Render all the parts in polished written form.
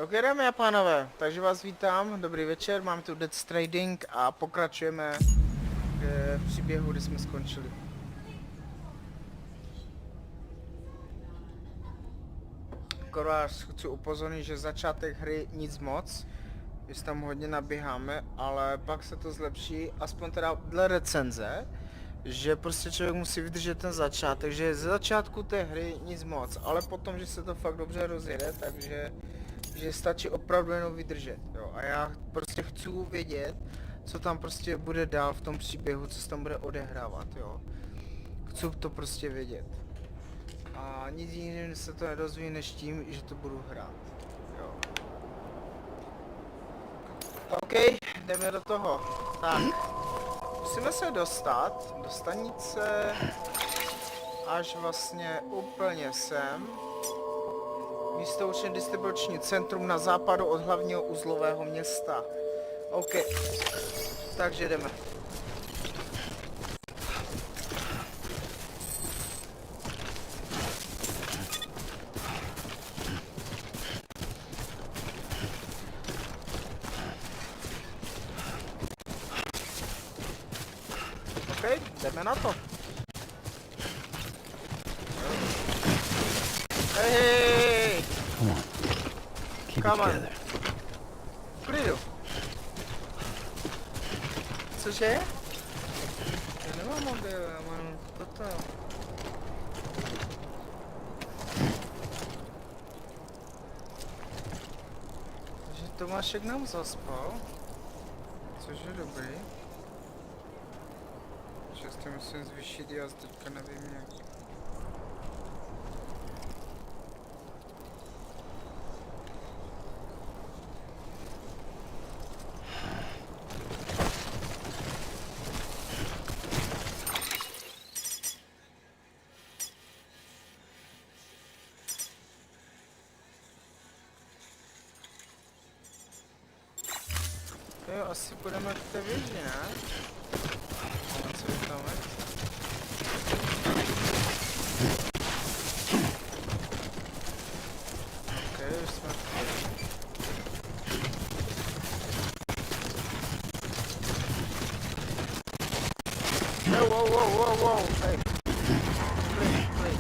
Ok, dámy a pánové, takže vás vítám, dobrý večer, máme tu Stranding a pokračujeme v příběhu, kde jsme skončili. Skoro vás chci upozornit, že začátek hry nic moc, že tam hodně nabíháme, ale pak se to zlepší, aspoň teda dle recenze, že prostě člověk musí vydržet ten začátek, že ze začátku té hry nic moc, ale potom, že se to fakt dobře rozjede, takže že stačí opravdu jenom vydržet, jo, a já prostě chci vědět, co tam prostě bude dál v tom příběhu, co se tam bude odehrávat, jo. Chci to prostě vědět. A nic jiného se to nedozví než tím, že to budu hrát, jo. OK, jdeme do toho. Tak, musíme se dostat do stanice až vlastně úplně sem. Místo určené distribuční centrum na západu od hlavního uzlového města. OK. Takže jdeme. OK, jdeme na to. Hey! Come on. Keep Come it on. together. Klidu. Cože? Já nemám mobil, já mám toto. Takže Tomášek nám zaspal. Což je dobrý. Že to musím zvýšit, já teďka nevím jak. Jo, asi půjdeme k té věži, ne? Co je tam, OK, už jsme tady. Wow, hej. Klid.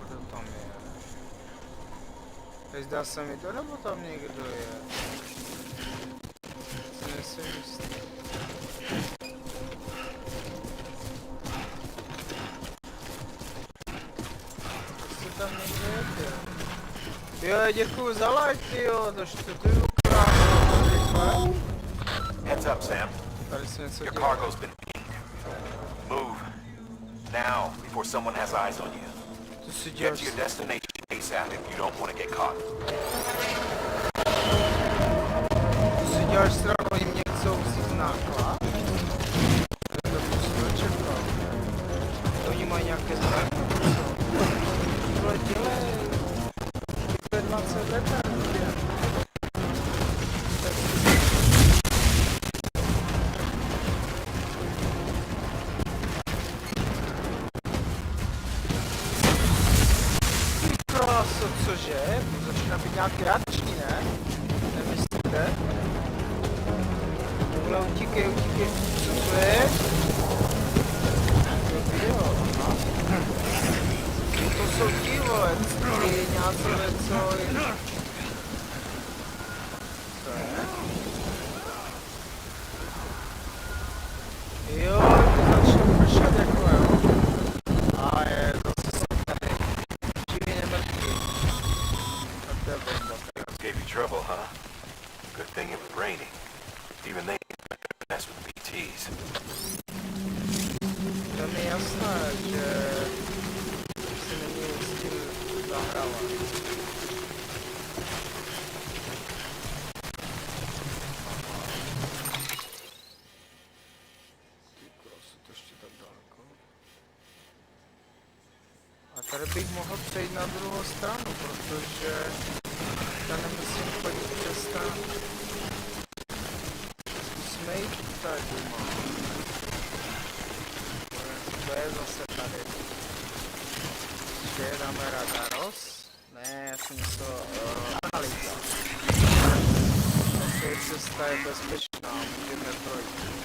Kdo tam je? Teď zdá se mi to, nebo tam někdo je? Co nejsem jistý. Prostě tam někdo je, tyjo. Jo, děkuju za like, tyjo, to štutuju krásno. Heads up, Sam. Tady se něco Your děje. cargo's been pinged. Move. Now, before someone has eyes on you. To si Get děláš. to your destination ASAP if you don't want to get caught. To si děláš stranu, jim něco vzít náklad? To musím očekat. Oni mají nějaké zbraně, co? Tohle dělej. To je 20 let. Kráso, cože? Začíná být nějaký reakční, ne? Nemyslíte? Tohle utíkej, co to je? Jo, aha. To jsou ti, vole, ty nějaké co... Co je? Jo, to začne pršet jako, jo. A je zase tady. Živý nemrtvý. A to je bomba. Gave you trouble, huh? Good thing it was raining. Even they mess with BTs. To mi jasné, že si neměl s tím zahrávat. Ty krosu, to ještě tak daleko. A tady bych mohl přejít na druhou stranu, protože tady nemusím chodit přes ten... Zkusme jít tady, To je zase tady. Ještě dáme radaros. Ne, cesta je bezpečná, můžeme projít.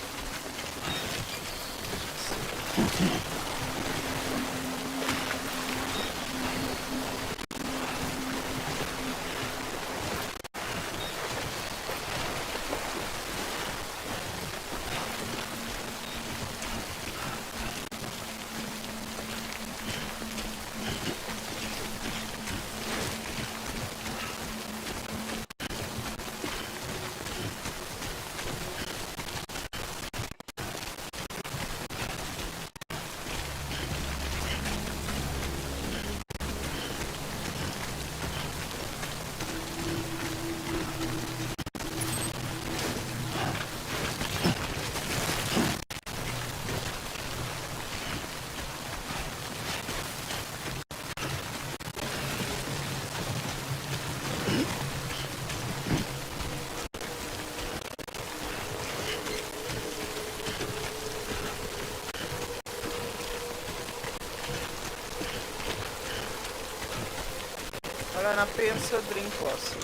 Ale napijem se drinku asi.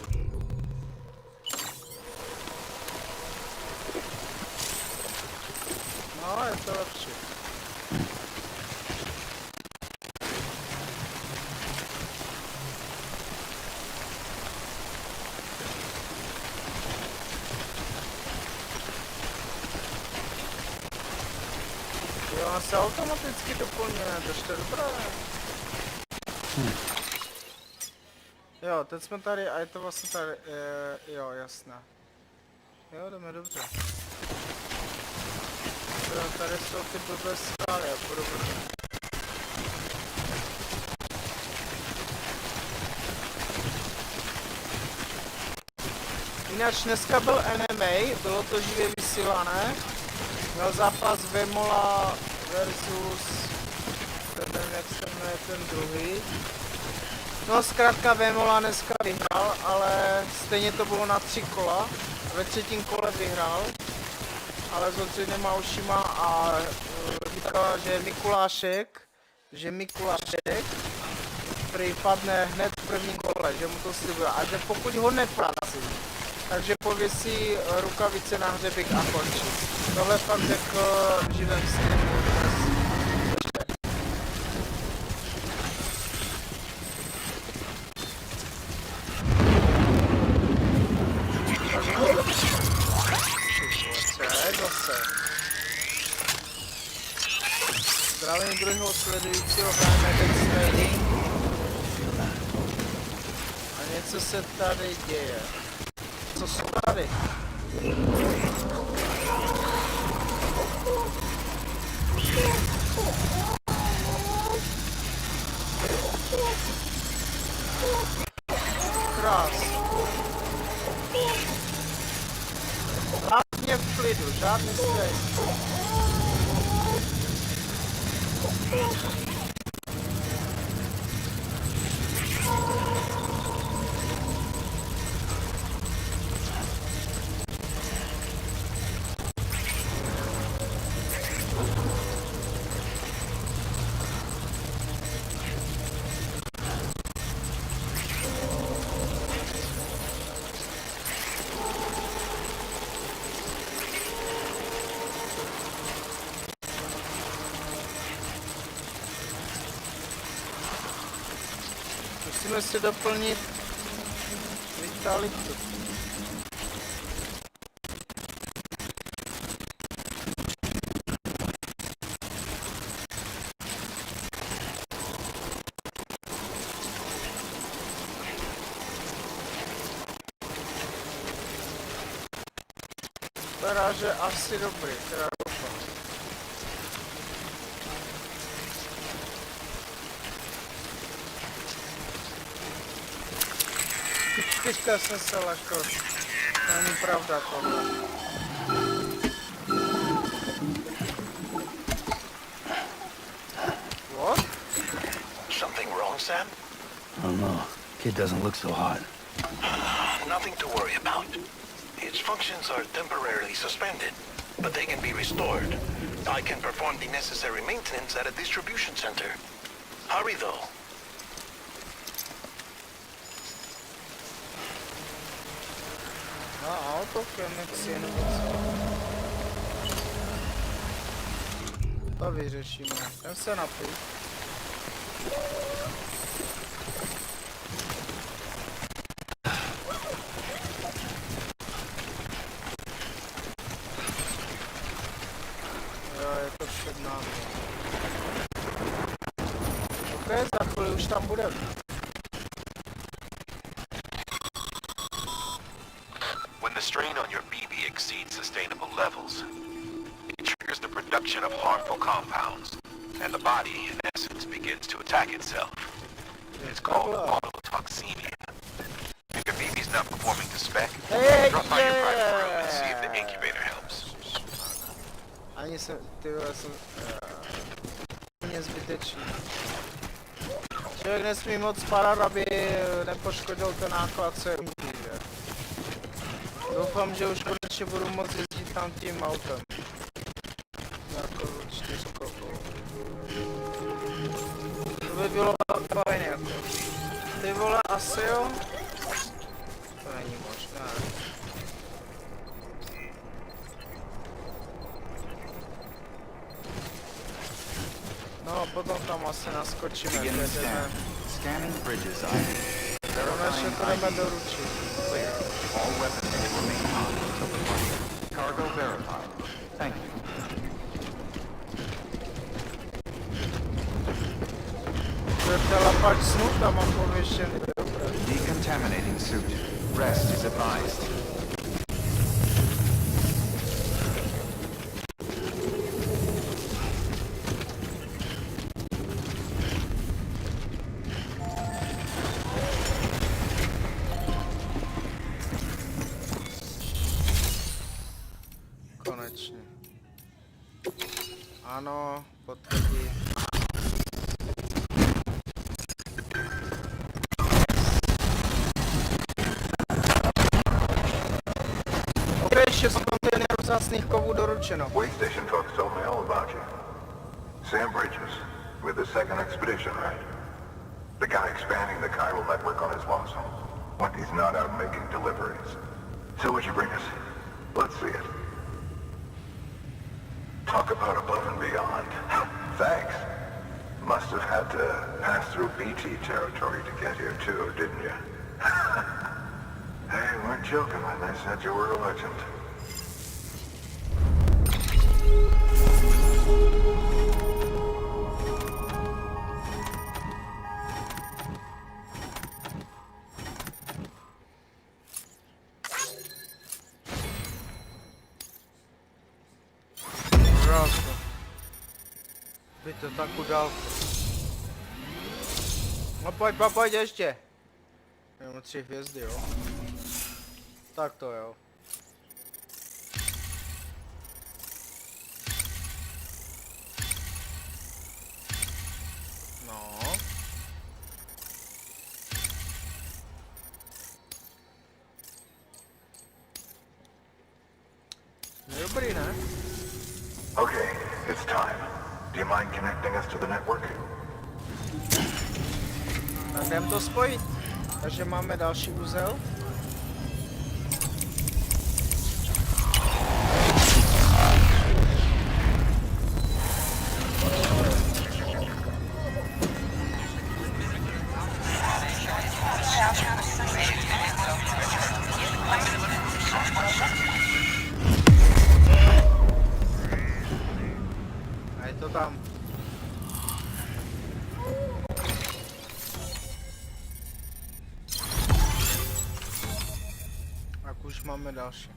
No, je to lepší. Jo, on se automaticky doplňuje, to je dobré. Jo, teď jsme tady a je to vlastně tady, jo, jasné. Jo, jdeme dobře. Tady jsou ty blbé skály a podobně. Jinak dneska byl MMA, bylo to živě vysílané. Měl zápas Vemola versus, nevím jak se jmenuje ten druhý. No zkrátka Vemola dneska vyhrál, ale stejně to bylo na 3 kola. Ve třetím kole vyhrál, ale s otřenýma ušima a říkal, že Mikulášek prý padne hned v prvním kole, že mu to slibuje a že pokud ho neporazí, takže pověsí rukavice na hřebík a končí. Tohle fakt řekl v živém streamu dnes. Zdravím druhého sledujícího, hrajeme Stranding. A něco se tady děje. Co jsou tady? Krás. Hlavně v klidu, žádný stres. Musíme si doplnit vitalitu. Vypadá, že asi dobrý, teda doufám. Teďka jsem se lekl. To není pravda tohle. What? Something wrong, Sam? I don't know. Kid doesn't look so hot. Nothing to worry about. Its functions are temporarily suspended, but they can be restored. I can perform the necessary maintenance at a distribution center. Hurry, though. No, autokonexie nebo co? To vyřešíme. Jdem se napít. Jo, je to před námi. Ok, za chvíli už tam budeme. When the strain on your BB exceeds sustainable levels, it triggers the production of harmful compounds, and the body, in essence, begins to attack itself. It's called autotoxemia. If your BB's not performing to spec, drop by your private room and see if the incubator helps. Ani se, ty vole, jsem... Mě zbytečný. Člověk nesmí moc padat, aby nepoškodil ten náklad, co je umí, že? Doufám, že už konečně budu moct jezdit tam tím autem. Jako 4kolkou. To by bylo fajn jako. Ty vole, asi jo? To není možné. No, potom tam asi naskočíme, Beginning jdeme. scan. Scanning bridges ID. Konečně to jdeme doručit. Clear. All weapons will remain on until the morning. Cargo verified. Thank you. To je telepač snu, tam mám pověšený, to je dobré. Decontaminating suit. Rest is advised. Konečně. Ano, potvrdí. Ok, 6 kontejnerů vzácných kovů doručeno. Way station folks told me all about you. Sam Bridges, with the second expedition, right? The guy expanding the chiral network on his lonesome. When he's not out making deliveries. So what'd you bring us? Let's see it. Talk about above and beyond. Thanks. Must have had to pass through BT territory to get here too, didn't you? They weren't joking when they said you were a legend. Krásno. By to tak udal. No pojď ještě. Jenom 3 hvězdy, jo. Tak to jo. No. Dobrý, ne? Okay, it's time. Do you mind connecting us to the network? Tak jdem to spojit. Takže máme další uzel. A je to tam. Tak už máme další.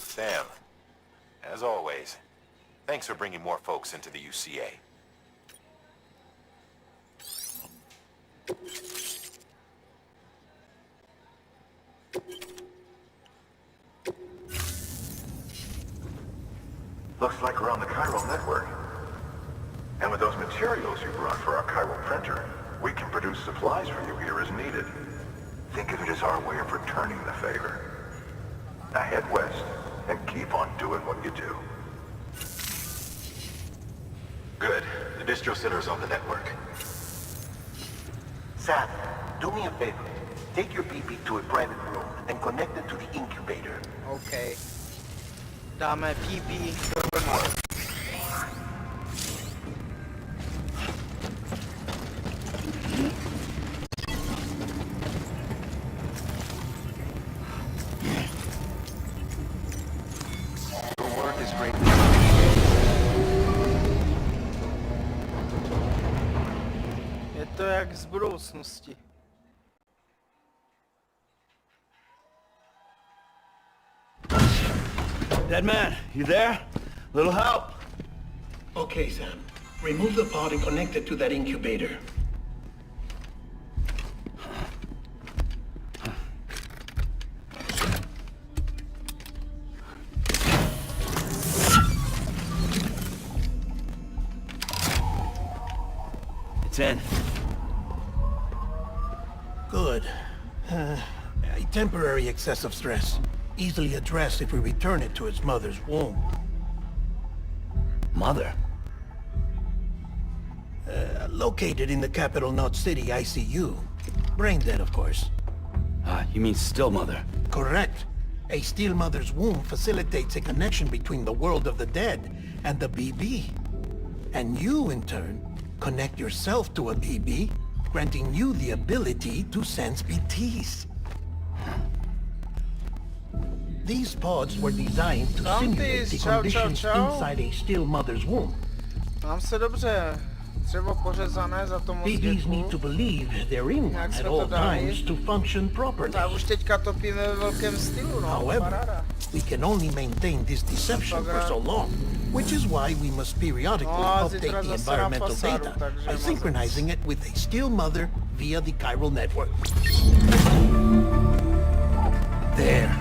Sam, as always, thanks for bringing more folks into the UCA. Looks like we're on the chiral network. And with those materials you brought for our chiral printer, we can produce supplies for you here as needed. Think of it as our way of returning the favor. Now head west and keep on doing what you do. Good. The distro center's on the network. Sam, do me a favor. Take your BB to a private room and connect it to the incubator. OK. Dáme PB dohromady. Your work is great. Je to jak z budoucnosti. Dead man, you there? Little help? Okay, Sam. Remove the pod and connect it to that incubator. It's in. Good. A temporary excessive stress. Easily addressed if we return it to its mother's womb. Mother? Located in the capital Knot City ICU. Brain dead, of course. You mean still mother? Correct. A still mother's womb facilitates a connection between the world of the dead and the BB. And you, in turn, connect yourself to a BB, granting you the ability to sense BTs. These pods were designed to simulate the conditions inside a still mother's womb. Mám se dobře. Třeba pořezané, za to moc BBs need děkuju. to believe they're in one at all times to function properly. Tak už teďka topíme ve velkém stylu, no. However, Paráda. we can only maintain this deception for so long, which is why we must periodically update the environmental data by synchronizing it with a still mother via the chiral network. There.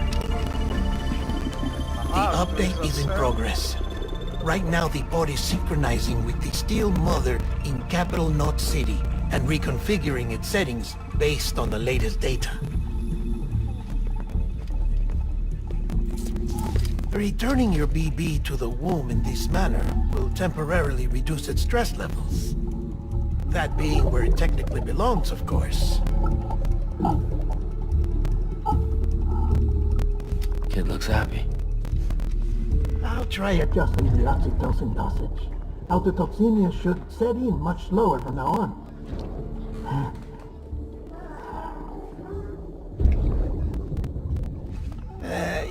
The update is in progress. Right now, the pod is synchronizing with the still mother in capital Knot City and reconfiguring its settings based on the latest data. Returning your BB to the womb in this manner will temporarily reduce its stress levels. That being where it technically belongs, of course. Kid looks happy. I'll try adjusting the oxytocin dosage. Autotoxemia should set in much slower from now on.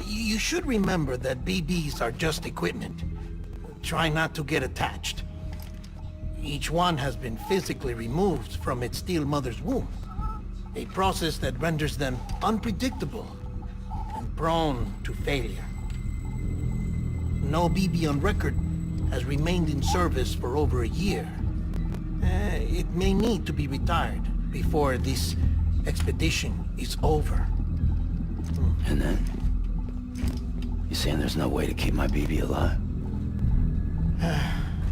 You should remember that BBs are just equipment. Try not to get attached. Each one has been physically removed from its still mother's womb. A process that renders them unpredictable and prone to failure. No BB on record has remained in service for over a year. It may need to be retired before this expedition is over. And then? You saying there's no way to keep my BB alive?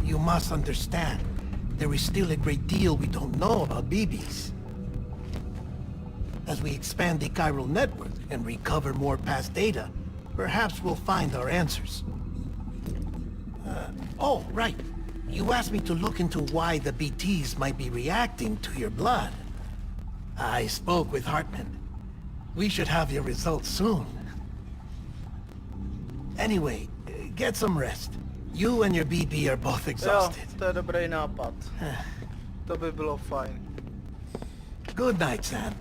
You must understand, there is still a great deal we don't know about BBs. As we expand the chiral network and recover more past data, perhaps we'll find our answers. Oh, right. You asked me to look into why the BTs might be reacting to your blood. I spoke with Hartman. We should have your results soon. Anyway, get some rest. You and your BB are both Jo, exhausted. to je dobrý nápad. To by bylo fajn. Good night, Sam.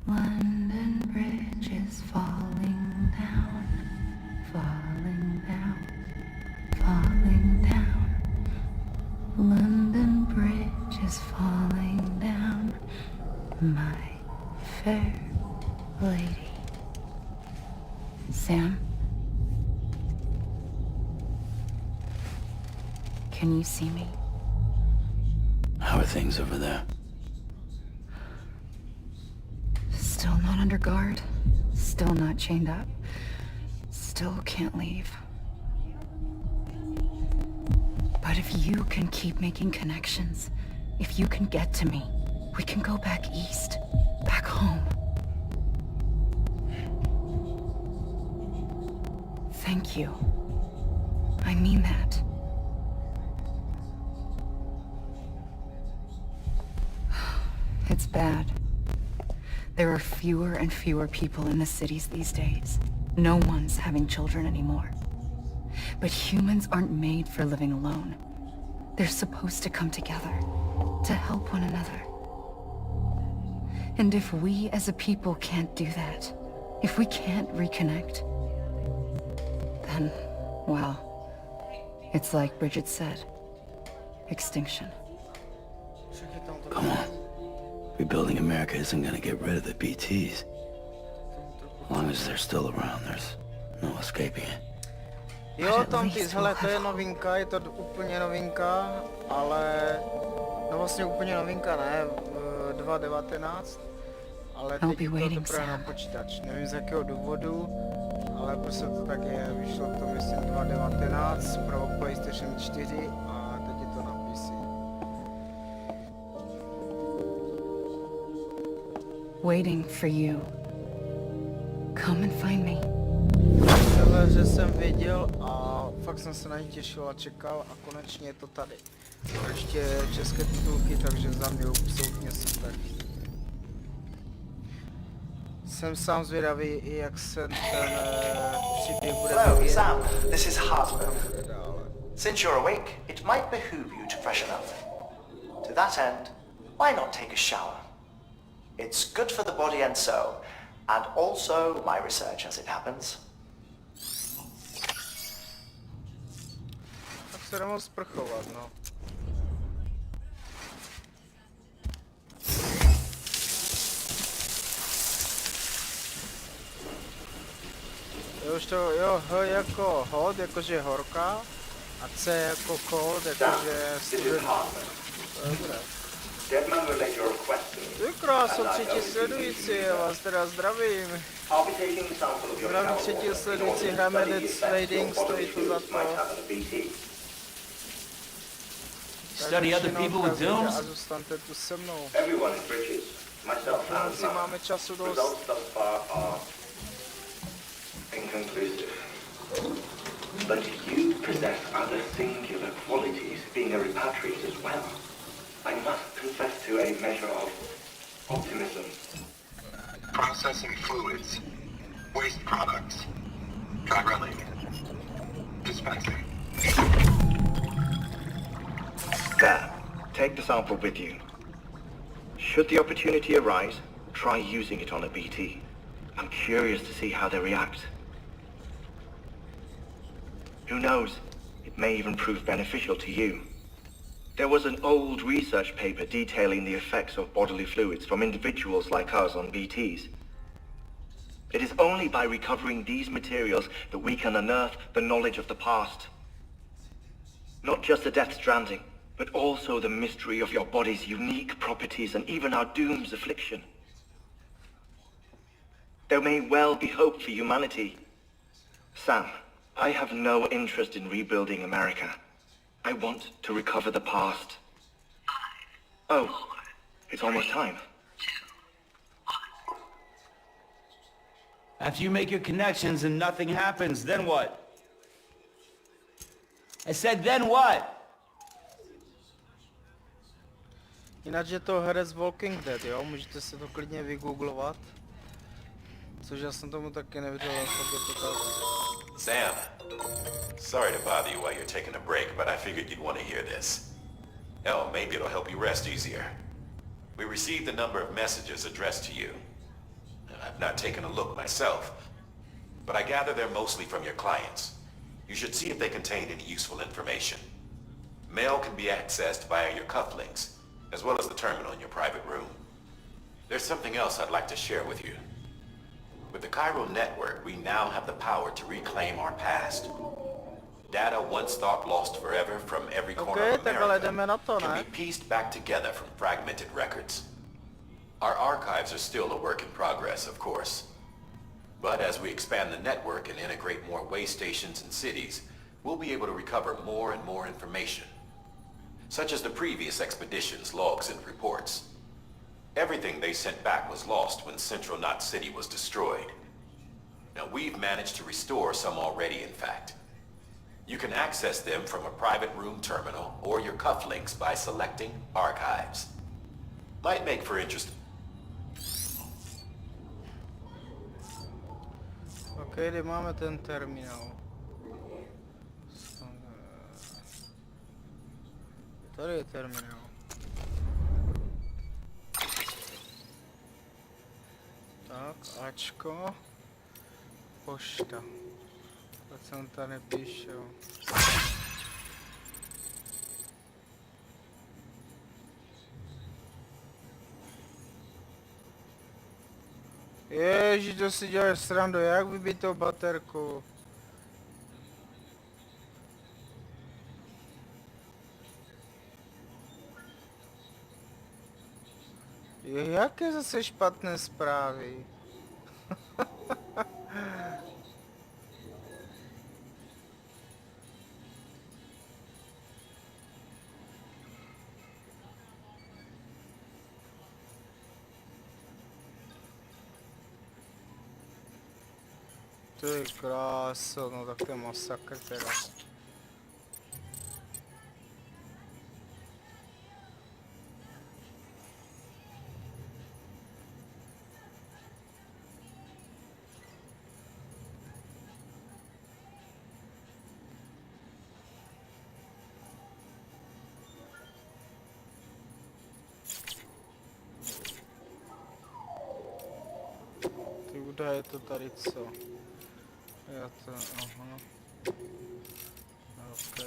London Bridge is falling down, falling down, falling down. London Bridge is falling down, my fair lady. Sam? Can you see me? How are things over there? Still not under guard. Still not chained up. Still can't leave. But if you can keep making connections, if you can get to me, we can go back east. Back home. Thank you. I mean that. It's bad. There are fewer and fewer people in the cities these days. No one's having children anymore. But humans aren't made for living alone. They're supposed to come together, to help one another. And if we as a people can't do that, if we can't reconnect, then, well, it's like Bridget said, extinction. Come on. Rebuilding America isn't gonna get rid of the BTs. As long as they're still around, there's no escaping it. Jo, tam ty, hele, to je novinka, je to úplně novinka, ale... No vlastně úplně novinka, ne, 2.19, ale teď je to teprve na počítač. Nevím z jakého důvodu, ale prostě to tak je, vyšlo to myslím 2.19 pro PlayStation 4 a teď je to na PC. Waiting for you. Come and find me. Tohle, že jsem věděl a fakt jsem se na ní těšil a čekal a konečně je to tady. Ještě české titulky, takže za mě absolutně super. Jsem sám zvědavý, i jak se ten příběh bude Hello, Sam. This is Hartman. Since you're awake, it might behoove you to freshen up. To that end, why not take a shower? It's good for the body and soul, and also my research as it happens. Tak se jdeme sprchovat, no. Jo, už to, jo, H jako hot, jakože horká, a C jako cold, jakože student. Dobré. Ty kráso, třetí sledující, já vás teda zdravím. Zdravím třetí sledující, hrajeme Dead Stranding, stojí to za to. Study other people with dooms? A zůstaňte tu se mnou. Si máme času dost. Inconclusive. But you possess other singular qualities, being a repatriate as well. I must confess to a measure of optimism. Processing fluids, waste products, drilling, dispensing. There, take the sample with you. Should the opportunity arise, try using it on a BT. I'm curious to see how they react. Who knows, it may even prove beneficial to you. There was an old research paper detailing the effects of bodily fluids from individuals like us on BTs. It is only by recovering these materials that we can unearth the knowledge of the past. Not just the Death Stranding, but also the mystery of your body's unique properties and even our doom's affliction. There may well be hope for humanity. Sam, I have no interest in rebuilding America. I want to recover the past. Oh, it's almost time. After you make your connections and nothing happens, then what? I said, then what? Jinak je to herec Walking Dead, jo? Můžete si to klidně vygooglovat. Což já jsem tomu taky nevěděl, fakt je to tak. Sam, sorry to bother you while you're taking a break, but I figured you'd want to hear this. Hell, maybe it'll help you rest easier. We received a number of messages addressed to you. I've not taken a look myself, but I gather they're mostly from your clients. You should see if they contain any useful information. Mail can be accessed via your cufflinks, as well as the terminal in your private room. There's something else I'd like to share with you. With the Chiral network, we now have the power to reclaim our past. Data once thought lost forever from every corner of America can be pieced back together from fragmented records. Our archive archives are still a work in progress, of course. But as we expand the network and integrate more way stations and cities, we'll be able to recover more and more information, such as the previous expedition's logs and reports. Everything they sent back was lost when Central Knot City was destroyed. Now we've managed to restore some already, in fact. You can access them from a private room terminal or your cufflinks by selecting Archives. Might make for interest. OK, kde máme ten terminál? Tady je terminál. Tak, Ačko. Pošta. To jsem tady nepíšel. Ježiš, to si děláš srandu, jak vybít tou baterku? Jaké zase špatné zprávy? Ty kráso, no tak to je masakr teda. Ty údaje to tady co? Já to, aha. OK.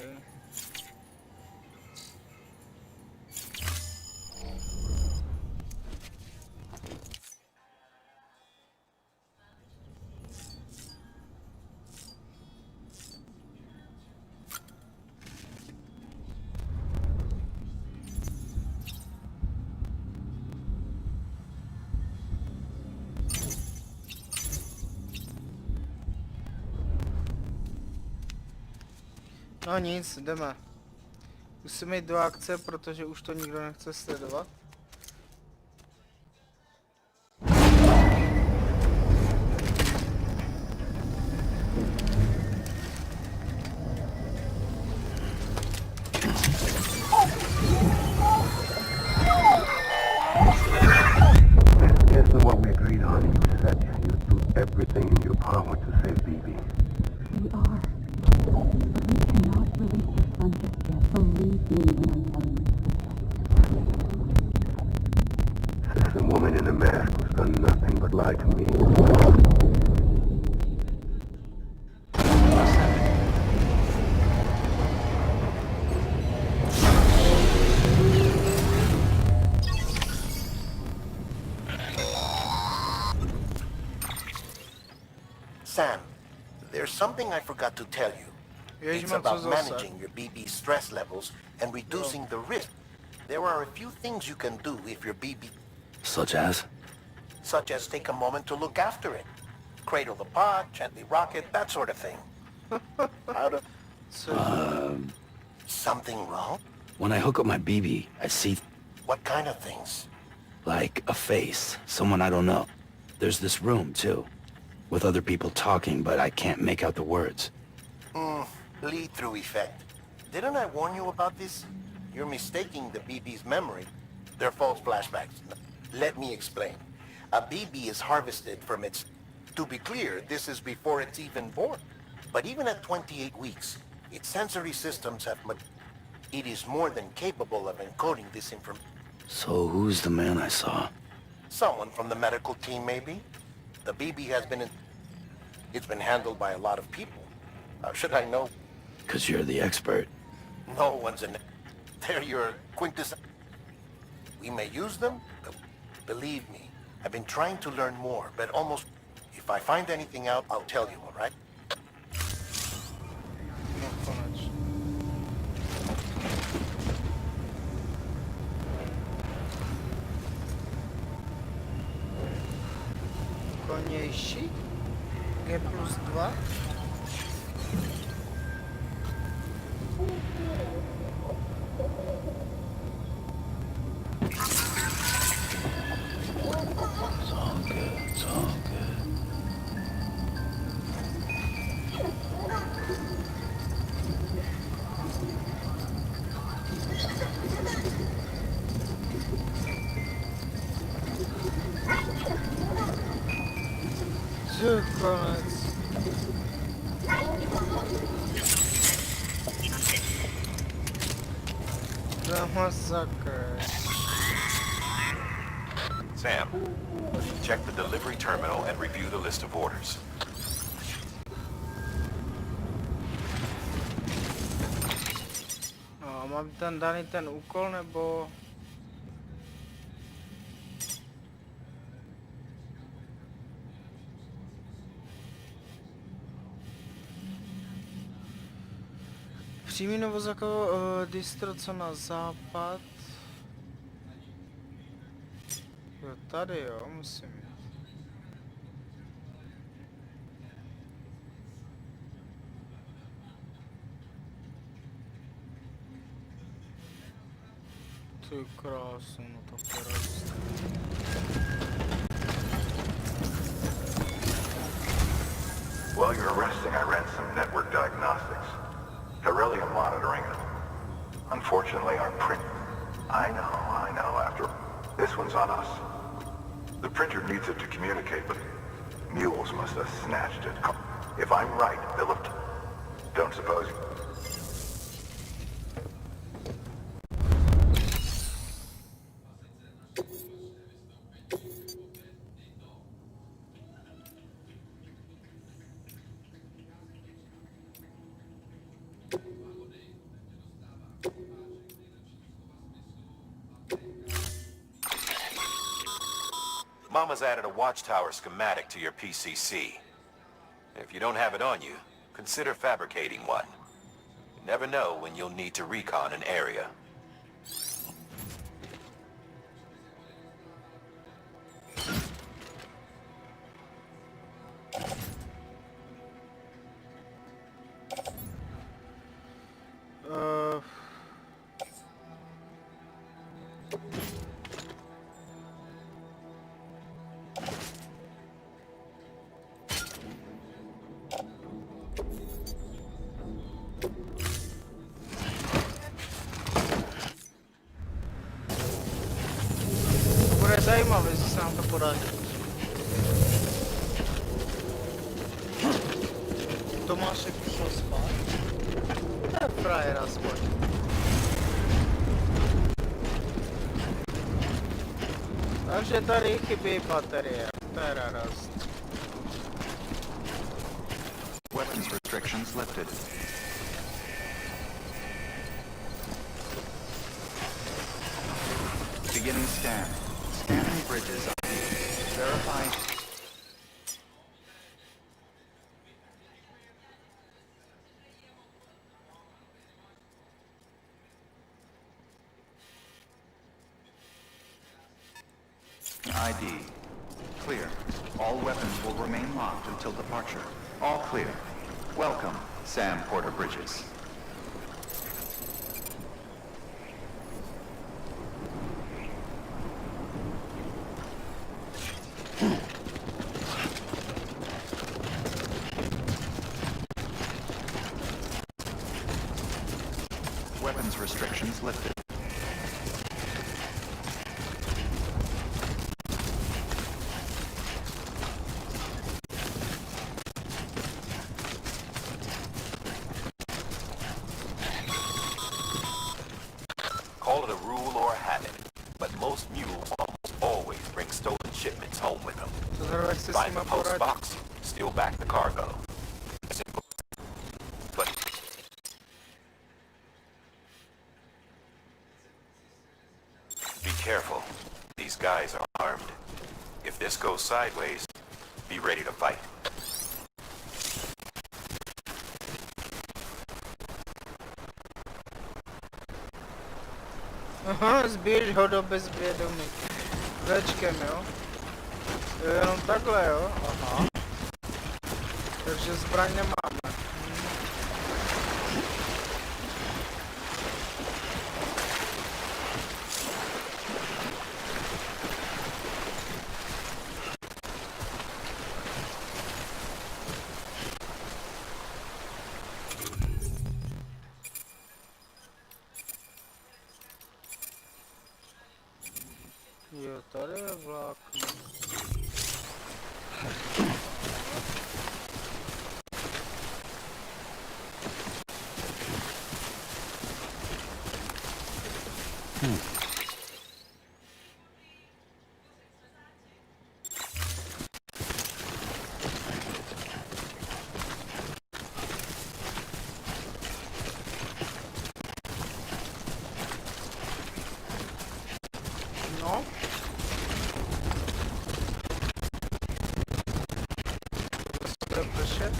No nic, jdeme. Musíme jít do akce, protože už to nikdo nechce sledovat. This is what we agreed on. You said you'd do everything in your power to save BB. We are. But we cannot release your son just yet. Believe me when I'm telling you. Says the woman in the mask who's done nothing but lie to me. Sam, there's something I forgot to tell you. It's about managing your BB stress levels and reducing the risk. There are a few things you can do if your BB... Such as? Such as take a moment to look after it. Cradle the pod, gently rock it, that sort of thing. How to... Something wrong? When I hook up my BB, I see... What kind of things? like a face. Someone I don't know. There's this room, too. With other people talking, but I can't make out the words. Lead-through effect. Didn't I warn you about this? You're mistaking the BB's memory. They're false flashbacks. Let me explain. A BB is harvested from its... To be clear, this is before it's even born. But even at 28 weeks, its sensory systems have... It is more than capable of encoding this information. So who's the man I saw? Someone from the medical team, maybe? The BB has been in... It's been handled by a lot of people. How should I know? 'Cause you're the expert. No one's in... They're your quintessence. We may use them, but believe me, I've been trying to learn more, but almost... If I find anything out, I'll tell you, all right? volnější. G+2. It's all good, it's all good. Ty konec. Za masakr. Sam, check the delivery terminal and review the list of orders. No, mám ten daný ten úkol, nebo... Přímý novozako distro co na západ. Jo, tady jo, musím jít. Ty krásno, no to porost. While you're resting, I ran some network diagnostics. Beryllium monitoring. Unfortunately, our print... I know, after... This one's on us. The printer needs it to communicate, but mules must have snatched it. If I'm right, they'll have... Don't suppose... Mama's added a watchtower schematic to your PCC. If you don't have it on you, consider fabricating one. You never know when you'll need to recon an area. Bude zajímavé, jestli se nám to podaří. Tomášek šel spát. To je frajer aspoň. Takže tady chybí baterie, to je radost. Weapons restrictions lifted. Beginning scan. Scanning bridges. Verified. ID. Clear. All weapons will remain locked until departure. All clear. Welcome, Sam Porter Bridges. Weapons restrictions lifted. Call it a rule or a habit, but most mules almost always bring stolen shipments home with them. Find the post box, steal back the cargo. Simple. But be careful. These guys are armed. If this goes sideways, be ready to fight. Aha, zběž ho do bezvědomí. Vlečkem, jo? Jenom takhle, jo? Aha. Takže zbraň nemáme. Jo, tady je vlak. No. To je pršet.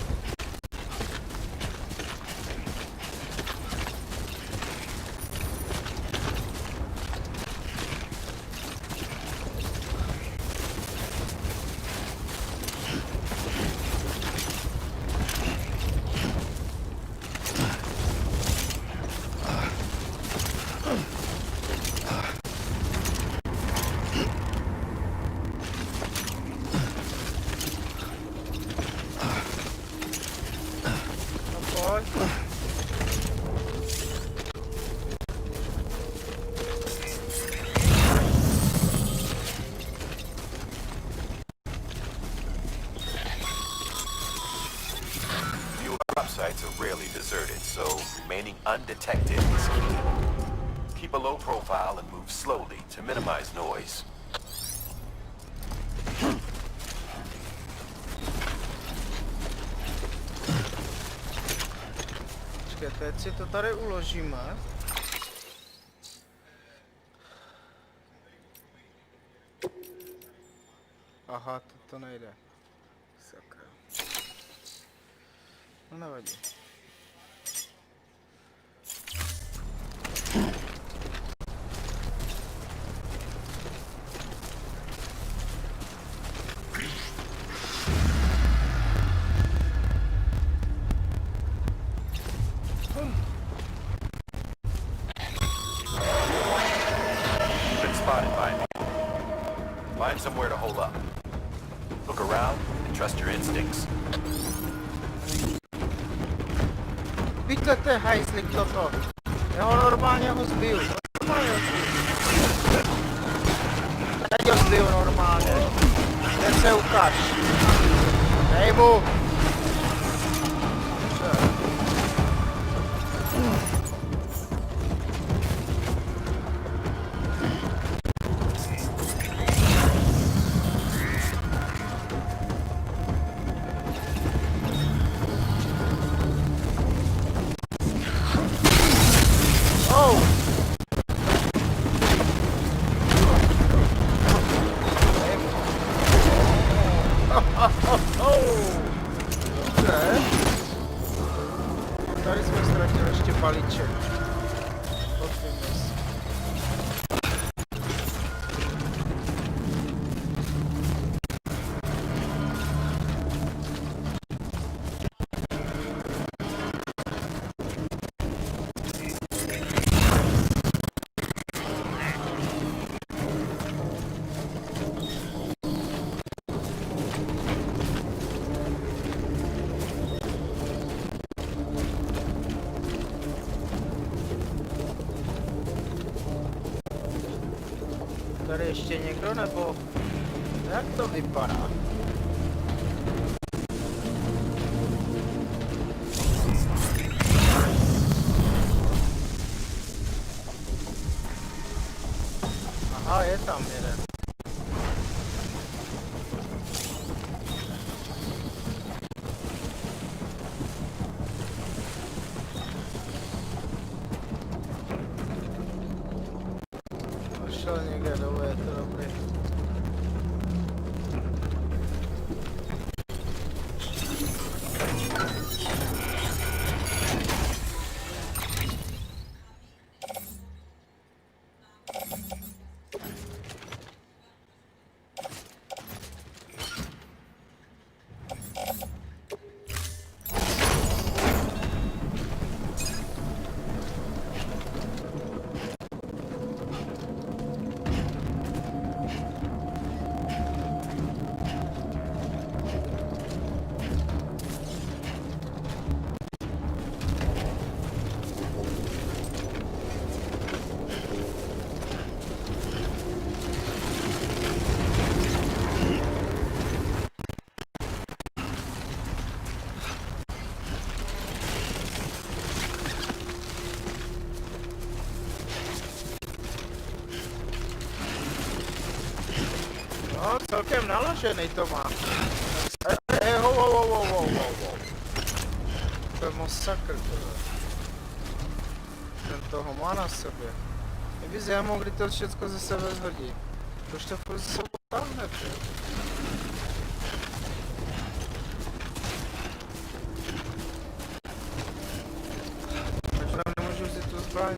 Sites are rarely deserted, so remaining undetected is key. Keep a low profile and move slowly to minimize noise. Počkej, teď si to tady uložíme. Aha, to nejde. Sakra. No nevadí. Been spotted by me. Find somewhere to hold up. Look around and trust your instincts. Víte, hajzlik toto. Já ho normálně zbiju. Normálně ho zbiju. Teď ho zbiju normálně. Teď se ukáž. Dej mu. Tady jsme ztratili ještě balíček. Tady ještě někdo, nebo jak to vypadá? Aha, je tam jeden. Šel někde dolů, je to dobrý. celkem naložený to má. To je masakr, ten toho má na sobě. Nebys já mohl kdy to všechno ze sebe zhodit. Proč to furt ze sebou táhne, proč nám nemůžu vzít tu zbraň?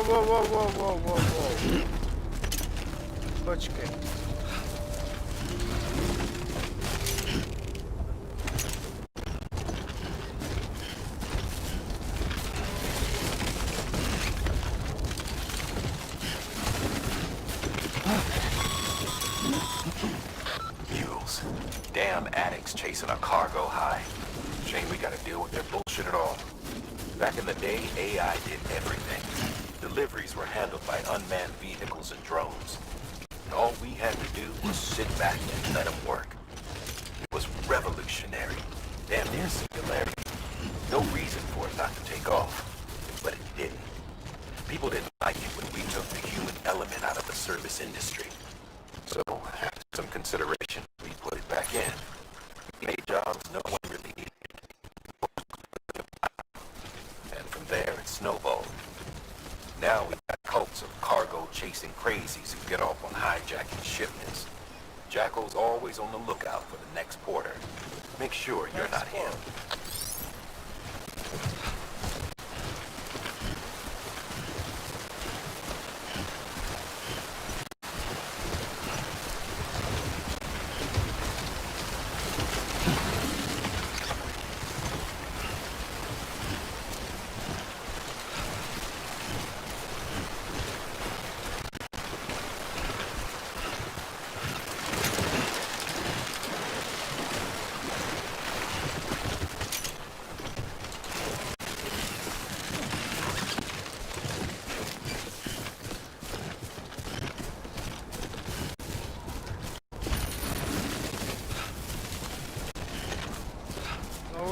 Wow. Počkej. Mules. Damn addicts chasing a cargo high. Shame we gotta deal with their bullshit at all. Back in the day, AI did everything. Deliveries were handled by unmanned vehicles and drones. And all we had to do was sit back and let them work. It was revolutionary. Damn near singularity. No reason for it not to take off. But it didn't. People didn't like it when we took the human element out of the service industry. So, after some consideration, we put it back in. We made jobs no one really needed. And from there, it snowballed. Now we got cults of cargo-chasing crazies who get off on hijacking shipments. Jackal's always on the lookout for the next porter. Make sure you're not him.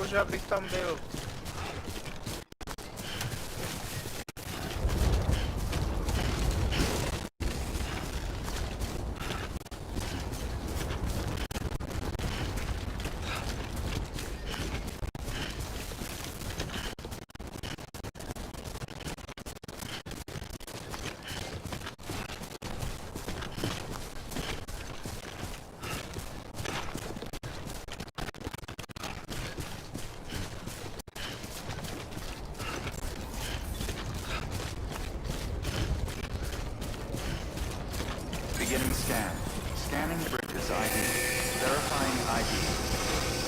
Už abych tam byl. Beginning scan. Scanning bridges ID. Verifying ID.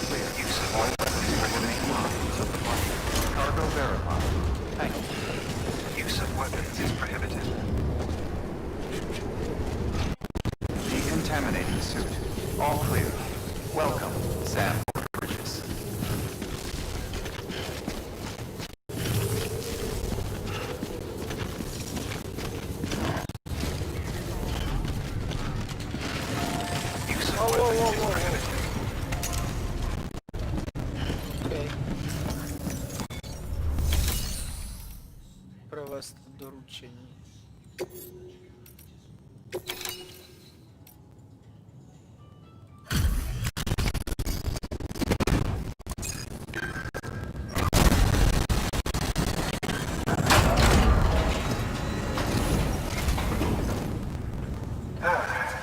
Clear. Use of all weapons will remain locked until the departure. Cargo verified. Thank you. Use of weapons is prohibited. Decontaminating suit. All clear. Welcome, Sam Bridges. Provést doručení.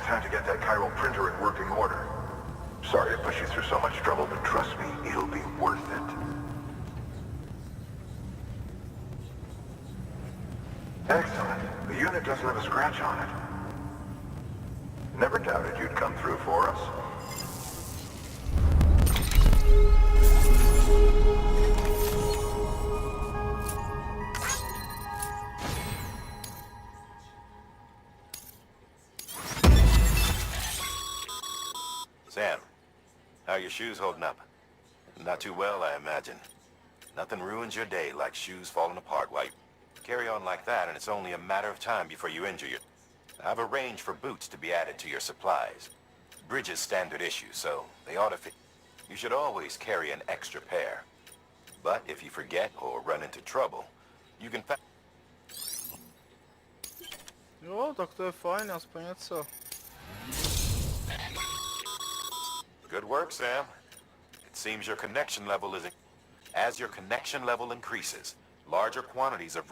Time to get that chiral printer in working order. Sorry to push you through so much trouble, but trust me, it'll be worth it. Excellent. The unit doesn't have a scratch on it. Never doubted you'd come through for us. your shoes holding up? Not too well, I imagine. Nothing ruins your day like shoes falling apart while you carry on like that, and it's only a matter of time before you injure your... I've arranged for boots to be added to your supplies. Bridges standard issue, so they ought to fit. You should always carry an extra pair. But if you forget or run into trouble, you can... Jo, tak to je fajn, aspoň něco. Good work, Sam. It seems your connection level is... As your connection level increases, larger quantities of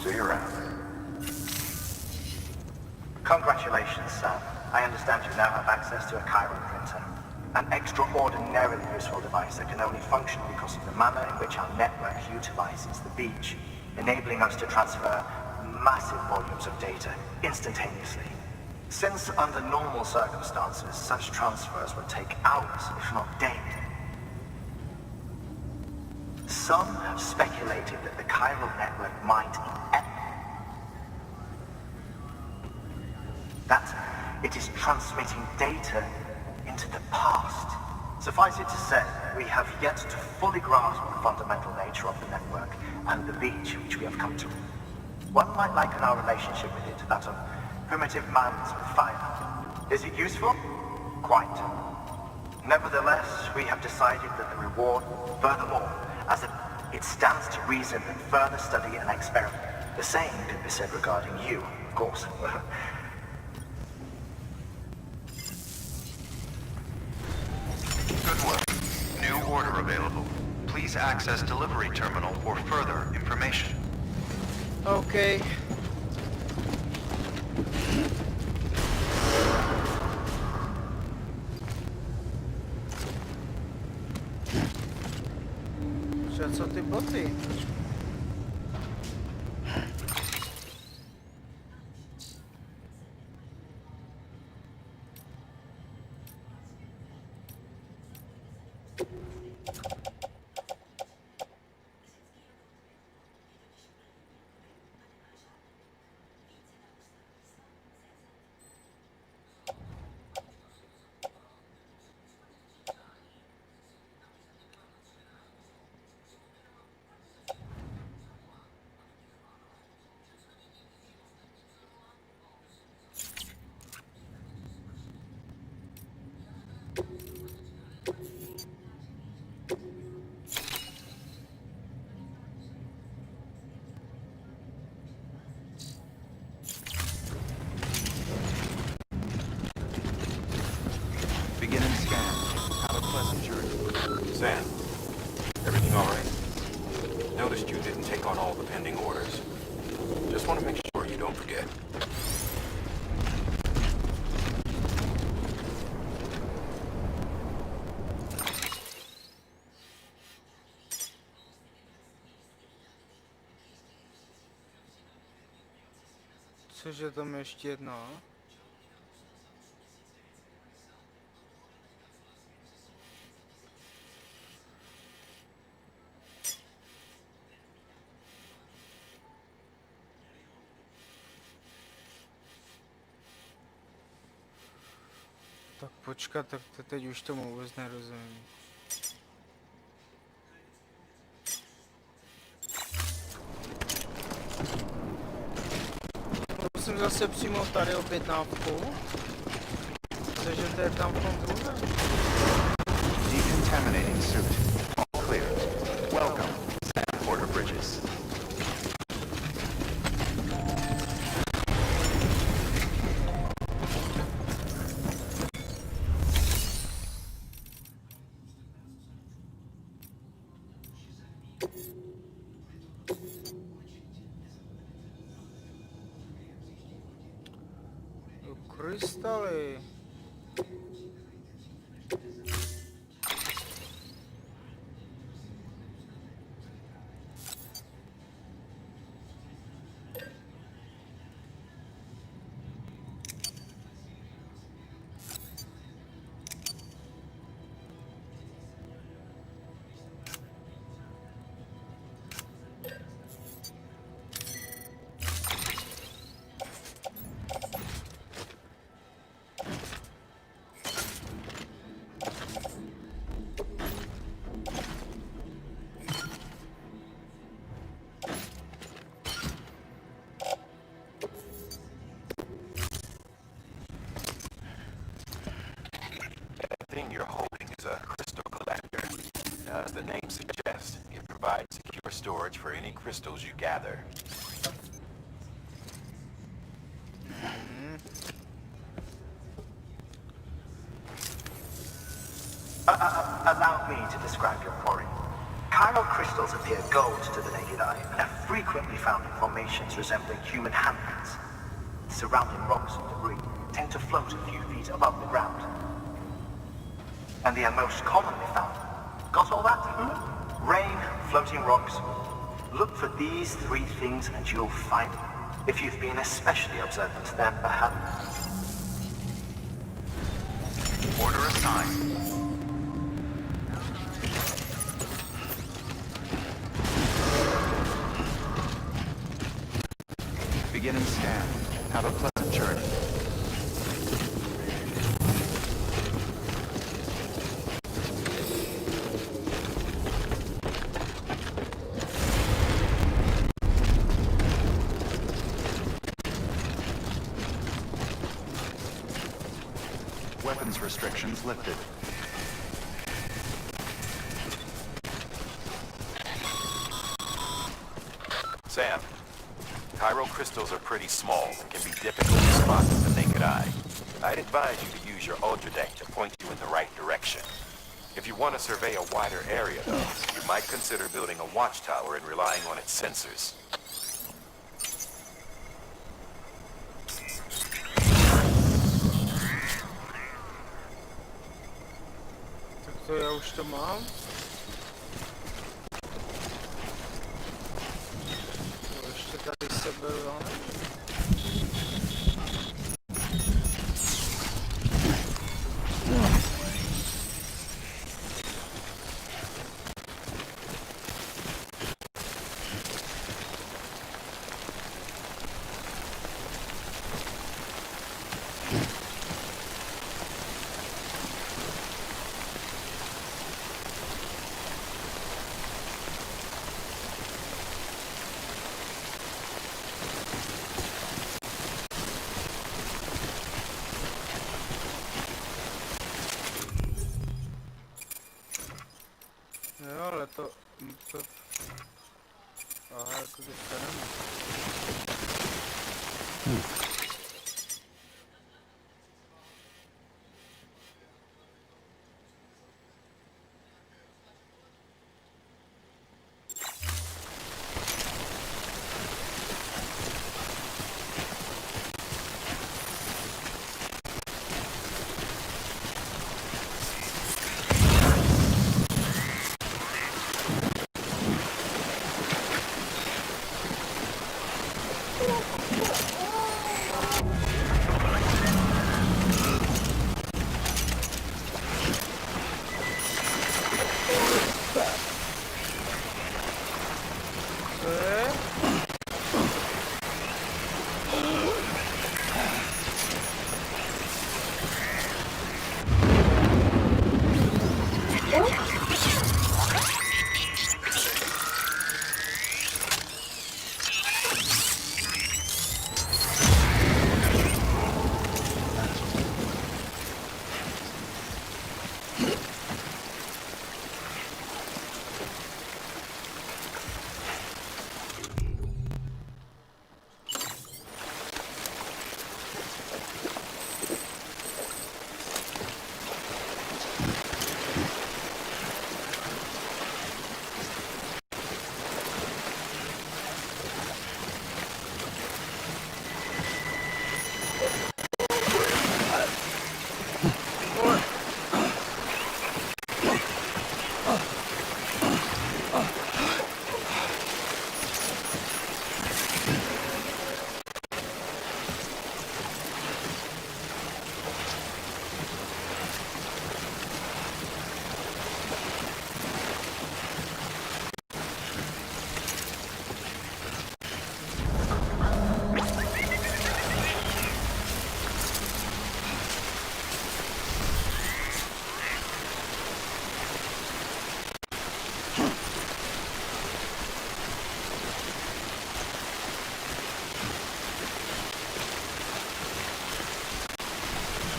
See you around. Congratulations, Sam. I understand you now have access to a Chiron printer. An extraordinarily useful device that can only function because of the manner in which our network utilizes the beach, enabling us to transfer massive volumes of data instantaneously. Since under normal circumstances, such transfers would take hours, if not days. Some have speculated that the chiral network might that it is transmitting data into the past. Suffice it to say, we have yet to fully grasp the fundamental nature of the network and the beach which we have come to. One might liken our relationship with it to that of primitive man's with fire. Is it useful? Quite. Nevertheless, we have decided that the reward, furthermore, as it stands to reason that further study and experiment. The same could be said regarding you, of course. Good work. New order available. Please access delivery terminal for further information. OK. Že co ty boty? Beginning scan. Have a pleasant journey. Sam, everything all right? Noticed you didn't take on all the pending orders. Just want to make sure you don't forget. Cože tam ještě jedna? Tak počkat, tak to teď už tomu vůbec nerozumím. Musím zase přijmout tady objednávku. Takže to je tam v tom druhém. Decontaminating suit. All clear. Welcome, Sam Porter Bridges. Krystaly. thing you're holding is a crystal collector. As the name suggests, it provides secure storage for any crystals you gather. Allow me to describe your quarry. Chiral crystals appear gold to the naked eye and are frequently found in formations resembling human handprints. Surrounding rocks and debris tend to float a few feet above the ground. And they are most commonly found. Got all that? Rain, floating rocks. Look for these three things and you'll find them. If you've been especially observant, then perhaps... Order assigned. Beginning scan. Have a pleasant journey. Weapons restrictions lifted. Sam, chiral crystals are pretty small and can be difficult to spot with the naked eye. I'd advise you to use your ultradeck to point you in the right direction. If you want to survey a wider area, though, you might consider building a watchtower and relying on its sensors. Tak to já už to mám. To ještě tady seberu, ne? Jo, ale to... Aha, jako teďka nemám.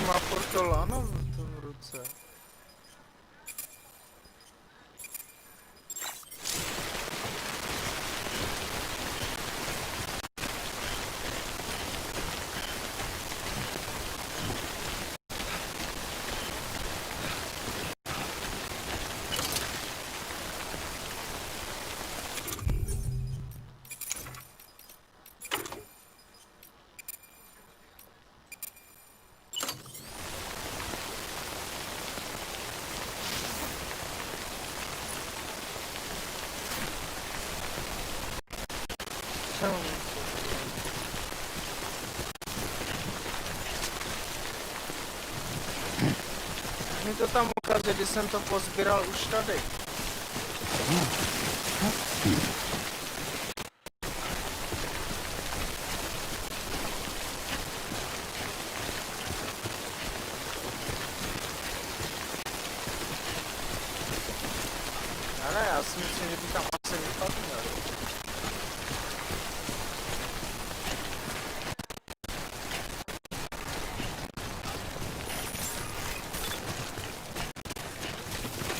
Má portolano v ruce. Mi to tam ukazuje, když jsem to pozbíral už tady. Ale já si myslím, že by tam asi vypadl měli.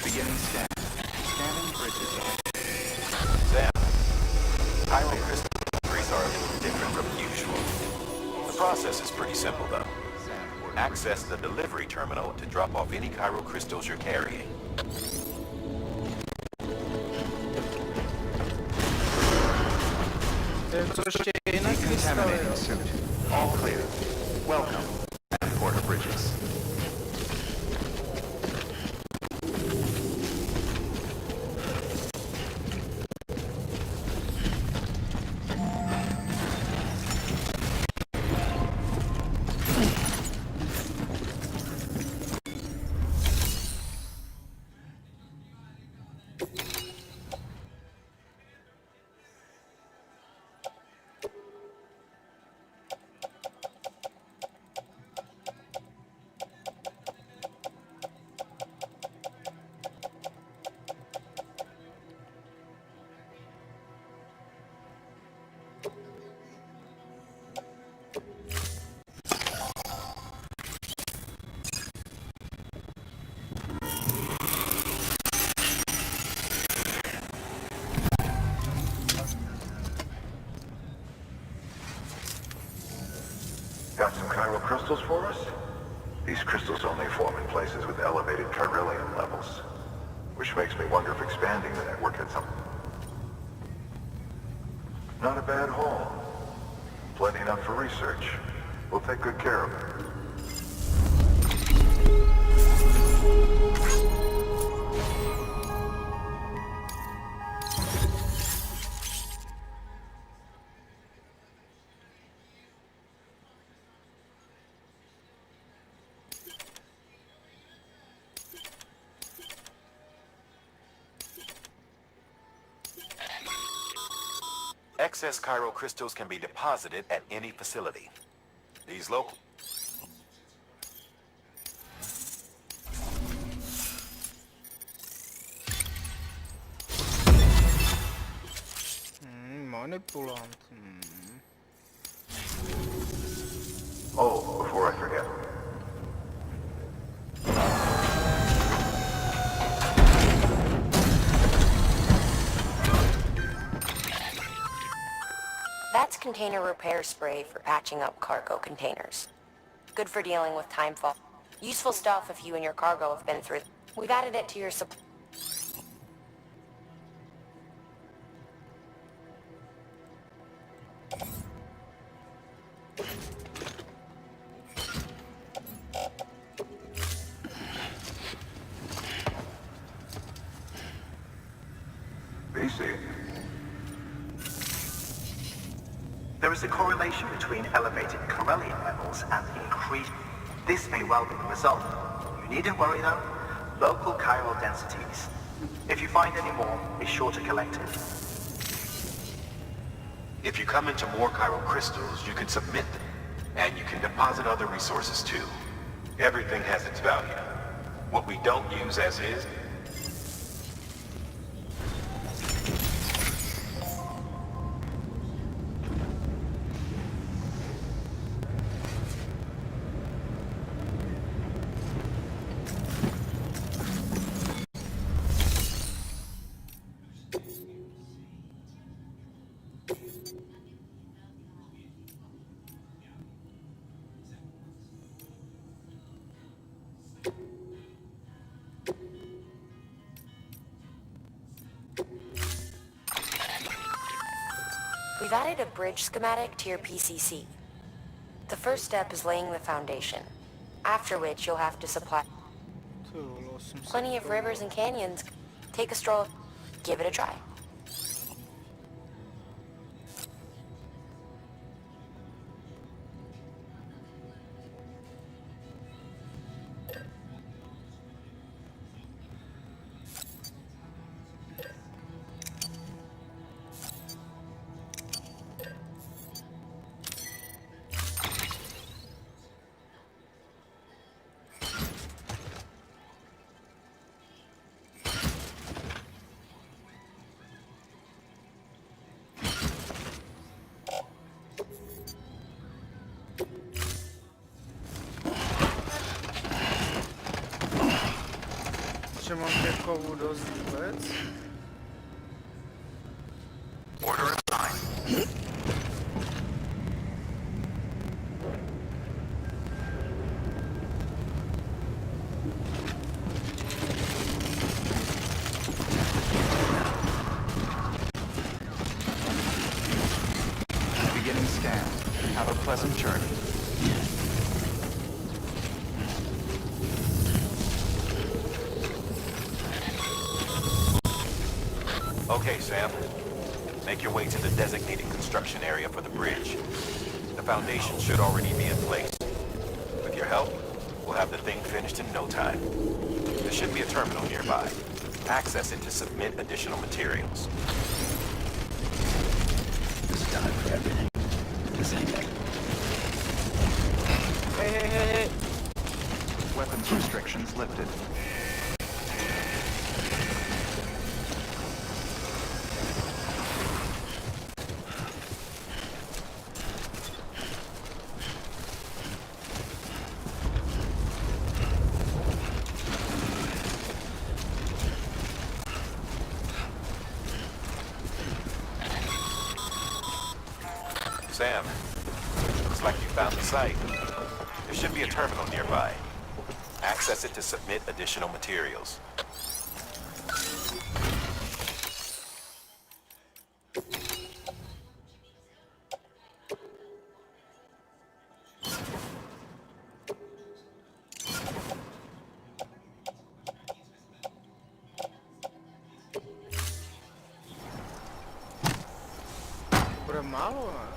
Beginning scan. Scanning bridges. Sam, Chiral crystal deliveries are a little different from usual. The process is pretty simple though. Access the delivery terminal to drop off any chiral crystals you're carrying. To je to ještě jiné krystaly, Decontaminating jo? suit. All clear. Welcome, Porter Bridges. Got some chiral crystals for us? These crystals only form in places with elevated chiralium levels, which makes me wonder if expanding the network had some... Not a bad haul. Plenty enough for research. We'll take good care of it. Excess chiral crystals can be deposited at any facility. These local... Manipulant. Oh, before I forget. That's container repair spray for patching up cargo containers. Good for dealing with timefall. Useful stuff if you and your cargo have been through. We've added it to your supply. BC. There is a correlation between elevated chiralium levels and increased... This may well be the result. You needn't worry though. Local chiral densities. If you find any more, be sure to collect it. If you come into more chiral crystals, you can submit them. And you can deposit other resources too. Everything has its value. What we don't use as is... We've added a bridge schematic to your PCC. The first step is laying the foundation, after which you'll have to supply plenty of rivers and canyons. Take a stroll, give it a try. že mám těch kovů dost vůbec. Order assigned. Beginning scan. Have a pleasant journey. Okay, Sam. Make your way to the designated construction area for the bridge. The foundation should already be in place. With your help, we'll have the thing finished in no time. There should be a terminal nearby. Access it to submit additional materials. This time for everything. This ain't it. Hey. Weapons restrictions lifted. Sam, looks like you found the site. There should be a terminal nearby. Access it to submit additional materials. Bude málo, ne?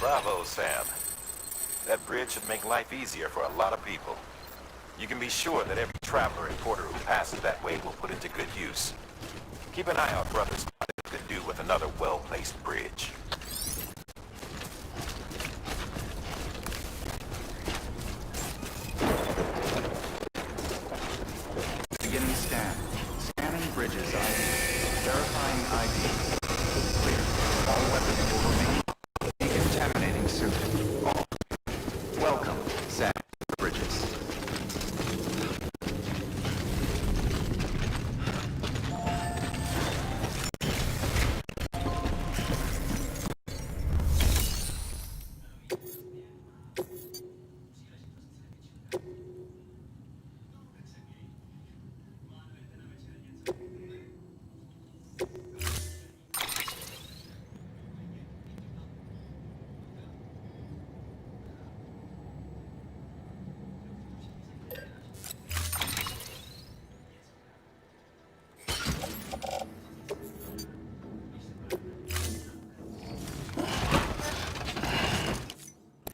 Bravo, Sam. That bridge should make life easier for a lot of people. You can be sure that every traveler and porter who passes that way will put it to good use. Keep an eye out for other spots that could do with another well-placed bridge. Beginning scan. Scanning bridges ID. Verifying ID. Clear. All weapons will remain. Decontaminating suit. All. Welcome, Sam Bridges.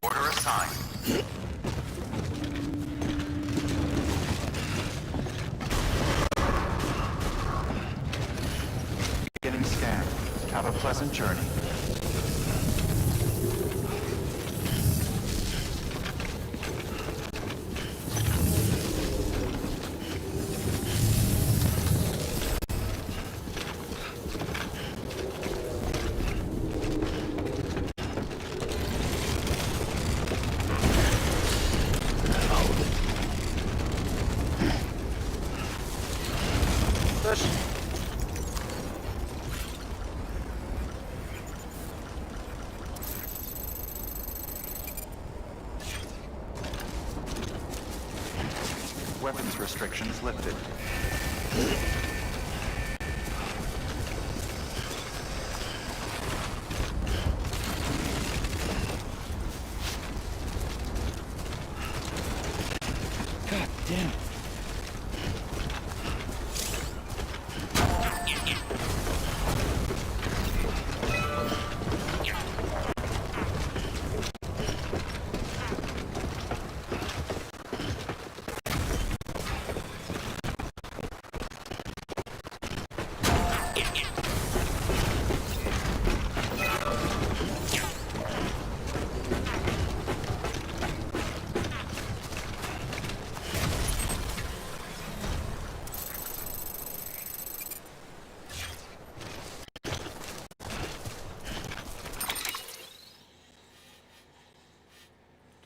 Order assigned. Beginning scan. Have a pleasant journey. Weapons restrictions lifted. God damn it.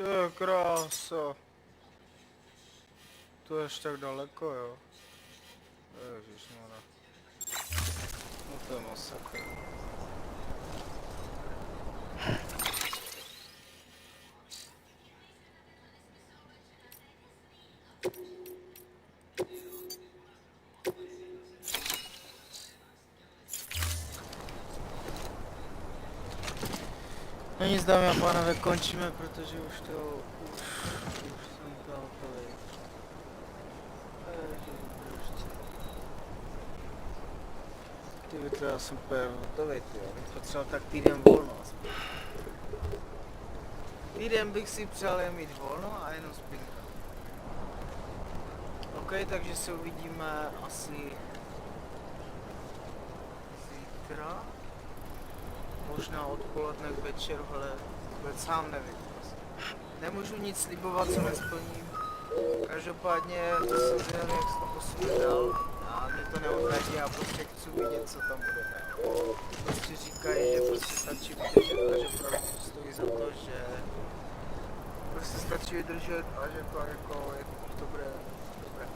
To je krása. To je až tak daleko, jo. Ježišmarja. No to je masakr. No nic, dámy a pánové, končíme, protože už jsem to hotový. Ty to já jsem úplně hotový, ty jo. Bych potřeboval tak týden volno aspoň. Týden bych si přál jen mít volno a jenom spinkat. OK, takže se uvidíme asi zítra. Možná odpoledne k večeru, ale vůbec sám nevím. Nemůžu nic slibovat, co nesplním. Každopádně to jsem zvědavý, jak se to posune dál. A mě to neodradí, já prostě chci vidět, co tam bude. Prostě říkají, že prostě stačí vydržet a že opravdu stojí za to, že prostě stačí vydržet a že to jako je to bude dobré.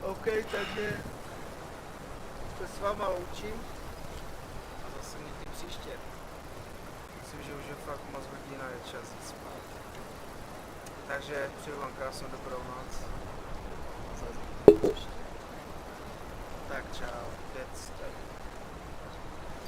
OK, takže se s váma loučím. A zase někdy příště. Myslím, že už je fakt moc hodin a je čas jít spát. Takže přeju vám krásnou dobrou noc. Zase příště. Tak čau, věc tady.